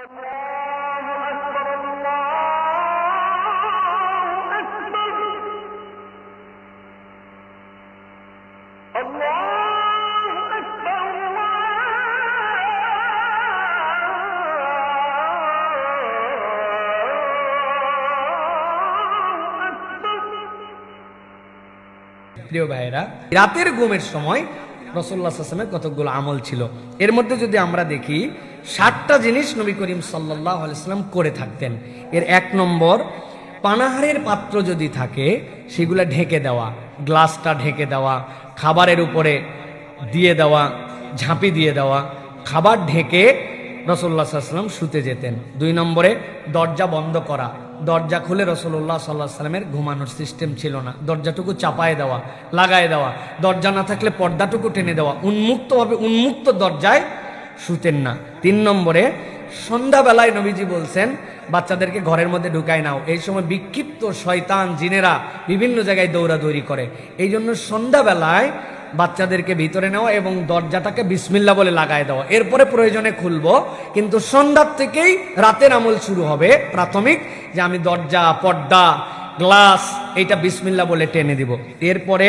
প্রিয় ভাইরা, রাতের ঘুমের সময় রাসূলুল্লাহ সাল্লাল্লাহু আলাইহি ওয়াসাল্লামের কতগুলো আমল ছিল। এর মধ্যে যদি আমরা দেখি 7টা জিনিস নবী করিম সাল্লাল্লাহু আলাইহি ওয়াসাল্লাম করে থাকতেন। এর 1 নম্বর, পানাহারের পাত্র যদি থাকে সেগুলা ঢেকে দেওয়া, গ্লাসটা ঢেকে দেওয়া, খাবারের উপরে দিয়ে দেওয়া, ঝাঁপি দিয়ে দেওয়া, খাবার ঢেকে রাসূলুল্লাহ সাল্লাল্লাহু আলাইহি ওয়াসাল্লাম শুতে যেতেন। 2 নম্বরে, দরজা বন্ধ করা, দরজা খুলে রাসূলুল্লাহ সাল্লাল্লাহু আলাইহি ওয়াসাল্লামের ঘুমানোর সিস্টেম ছিল না, দরজাটুকু চাপায় দেওয়া, লাগায় দেওয়া, দরজা না থাকলে পর্দাটুকু টেনে দেওয়া, উন্মুক্ত দরজায় শুতেন না। 3 নম্বরে, সন্ধ্যাবেলায় নবীজি বলছেন বাচ্চাদেরকে ঘরের মধ্যে ঢুকায় নাও, এই সময় বিক্ষিপ্ত শয়তান জিনেরা বিভিন্ন জায়গায় দৌড়াদৌড়ি করে, এই জন্য সন্ধ্যাবেলায় বাচ্চাদেরকে ভিতরে নেওয়া এবং দরজাটাকে বিসমিল্লাহ বলে লাগায় দেওয়া, এরপরে প্রয়োজনে খুলবো, কিন্তু সন্ধ্যার থেকেই রাতের আমল শুরু হবে প্রাথমিক, যে আমি দরজা, পর্দা, গ্লাস এইটা বিসমিল্লাহ বলে টেনে দিব। এরপরে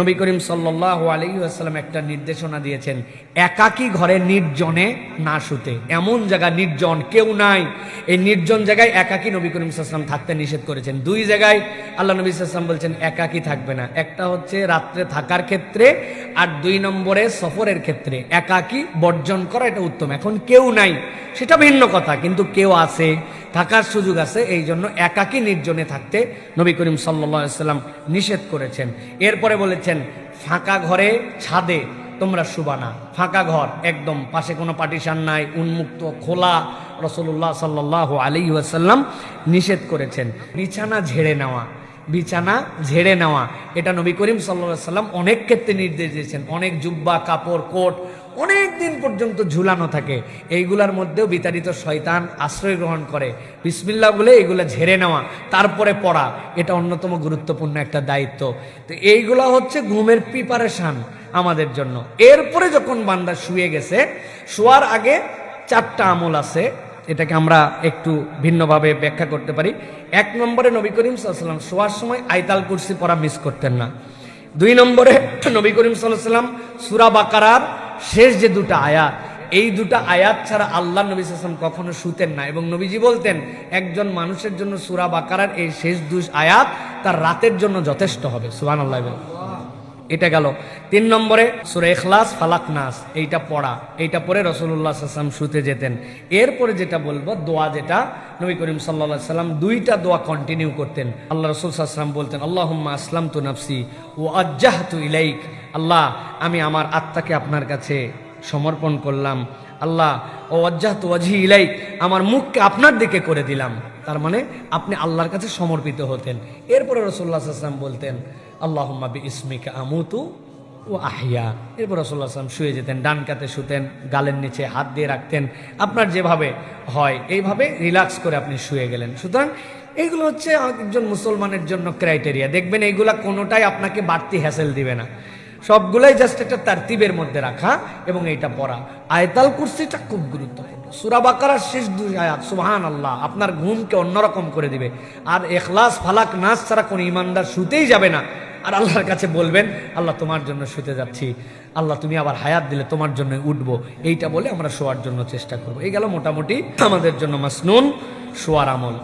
নবী করিম সাল্লাল্লাহু আলাইহি ওয়াসাল্লাম একটা নির্দেশনা দিয়েছেন, একাকী ঘরে নির্জনে না শুতে। এমন জায়গা নির্জন, কেউ নাই, এই নির্জন জায়গায় একাকী নবী করিম সাল্লাল্লাহু আলাইহি ওয়াসাল্লাম থাকতে নিষেধ করেছেন। 2 জায়গায় আল্লাহ নবী সাল্লাল্লাহু আলাইহি ওয়াসাল্লাম বলছেন একাকী থাকবে না, একটা হচ্ছে রাত্রে থাকার ক্ষেত্রে, আর 2 নম্বরে সফরের ক্ষেত্রে একাকী বর্জন করা, এটা উত্তম। এখন কেউ নাই সেটা ভিন্ন কথা, কিন্তু কেউ আছে, থাকার সুযোগ আছে, এই জন্য একাকী নির্জনে থাকতে নবী করিম সাল্লাল্লাহু আলাইহি ওয়াসাল্লাম নিষেধ করেছেন। এরপরে বলেছেন ফাঁকা ঘরে, ছাদে তোমরা শুবা না, ফাঁকা ঘর একদম, পাশে কোনো পার্টিশন নাই, উন্মুক্ত খোলা, রাসূলুল্লাহ সাল্লাল্লাহু আলাইহি ওয়াসাল্লাম নিষেধ করেছেন। বিছানা ঝেড়ে নেওয়া, এটা নবী করিম সাল্লাল্লাহু আলাইহি ওয়াসাল্লাম অনেক ক্ষেত্রে নির্দেশ দিয়েছেন। অনেক জুব্বা, কাপড়, কোট অনেক দিন পর্যন্ত ঝুলানো থাকে, এইগুলার মধ্যেও বিতাড়িত শয়তান আশ্রয় গ্রহণ করে, বিসমিল্লাহ বলে এগুলা ঝেড়ে নেওয়া, তারপরে পড়া, এটা অন্যতম গুরুত্বপূর্ণ একটা দায়িত্ব। তো এইগুলা হচ্ছে ঘুমের প্রিপারেশন আমাদের জন্য। এরপরে যখন বান্দা শুয়ে গেছে, শোয়ার আগে 4টা আমল আছে, এটাকে আমরা একটু ভিন্নভাবে ব্যাখ্যা করতে পারি। 1 নম্বরে নবী করিম সাল্লাল্লাহু আলাইহি ওয়াসাল্লাম শোয়ার সময় আয়াতুল কুরসি পড়া মিস করতেন না। 2 নম্বরে নবী করিম সাল্লাল্লাহু আলাইহি ওয়াসাল্লাম সূরা বাকারার শেষ যে 2টা আয়াত, এই 2টা আয়াত ছাড়া আল্লাহ নবী সাল্লাল্লাহু আলাইহি ওয়াসাল্লাম কখনো শুতেন না, এবং নবীজি বলতেন একজন মানুষের জন্য সূরা বাকারার এই শেষ 2 আয়াত তার রাতের জন্য যথেষ্ট হবে। সুবহানাল্লাহ। এটা গেল। 3 নম্বরে সূরা ইখলাস, ফালাক, নাস এইটা পড়া, এইটা পড়ে রাসূলুল্লাহ সাল্লাল্লাহু আলাইহি ওয়াসাল্লাম শুতে যেতেন। এরপরে যেটা বলবো, দোয়া, যেটা নবী করিম সাল্লাল্লাহু আলাইহি ওয়াসাল্লাম 2টা দোয়া কন্টিনিউ করতেন। আল্লাহ রাসূল সাল্লাল্লাহু আলাইহি ওয়াসাল্লাম বলতেন, আল্লাহুম্মা আসলামতু নাফসি ওয়া আজ্জাহতু ইলাইক, আল্লাহ আমি আমার আত্মাকে আপনার কাছে সমর্পণ করলাম, আল্লাহ ও ওয়াজ্জাহতু ওয়াজহি ইলাইক, আমার মুখকে আপনার দিকে করে দিলাম। তার মানে আপনি আল্লাহর কাছে সমর্পিত হতেন। এরপরে রাসূলুল্লাহ সাল্লাল্লাহু আলাইহি ওয়াসাল্লাম বলতেন, আল্লাহুম্মা বিইসমিকা আমুতু ও আহিয়া। এরপর রাসূলুল্লাহ সাল্লাল্লাহু আলাইহি ওয়াসাল্লাম শুয়ে যেতেন, ডান কাতে শুতেন, গালের নিচে হাত দিয়ে রাখতেন, আপনার যেভাবে হয় এইভাবে রিল্যাক্স করে আপনি শুয়ে গেলেন। সুতরাং এইগুলো হচ্ছে একজন মুসলমানের জন্য ক্রাইটেরিয়া। দেখবেন এইগুলা কোনোটাই আপনাকে বাড়তি হ্যাসেল দিবে না, সবগুলাই জাস্ট একটা তারতিবের মধ্যে রাখা এবং এইটা পড়া। আয়াতুল কুরসিটা খুব গুরুত্বপূর্ণ। সূরা বাকারার শেষ 2 আয়াত, সুবহানাল্লাহ, আপনার ঘুমকে অন্যরকম করে দিবে। আর ইখলাস, ফালাক, নাস ছাড়া কোনো ইমানদার শুতেই যাবে না। আর আল্লাহর কাছে বলবেন, আল্লাহ তোমার জন্য শুতে যাচ্ছি, আল্লাহ তুমি আবার হায়াত দিলে তোমার জন্য উঠবো, এইটা বলে আমরা শোয়ার জন্য চেষ্টা করবো। এই গেল মোটামুটি আমাদের জন্য মাসনুন শোয়ার আমল।